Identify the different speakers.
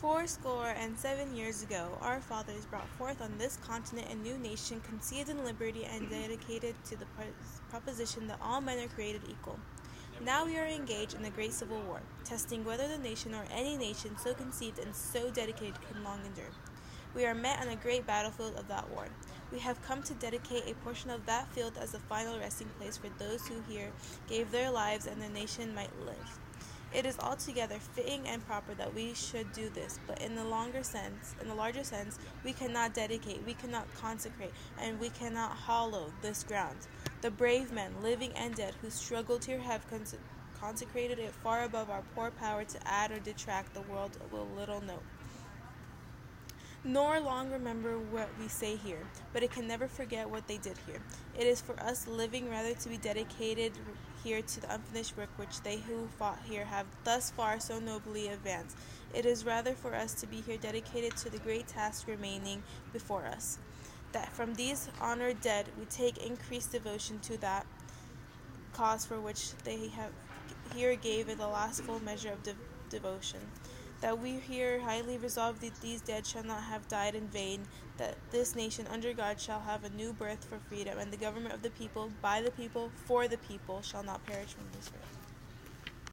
Speaker 1: 407 years ago, our fathers brought forth on this continent a new nation conceived in liberty and dedicated to the proposition that all men are created equal. Now we are engaged in the great civil war, testing whether the nation or any nation so conceived and so dedicated can long endure. We are met on a great battlefield of that war. We have come to dedicate a portion of that field as the final resting place for those who here gave their lives and the nation might live. It is altogether fitting and proper that we should do this, but in the larger sense, we cannot dedicate, we cannot consecrate, and we cannot hallow this ground. The brave men, living and dead, who struggled here have consecrated it far above our poor power to add or detract. The world will little note, nor long remember what we say here, but it can never forget what they did here. It is for us living rather to be dedicated here to the unfinished work which they who fought here have thus far so nobly advanced. It is rather for us to be here dedicated to the great task remaining before us, that from these honored dead we take increased devotion to that cause for which they have here gave it the last full measure of devotion. That we here highly resolve that these dead shall not have died in vain, that this nation under God shall have a new birth for freedom, and the government of the people, by the people, for the people, shall not perish from this earth.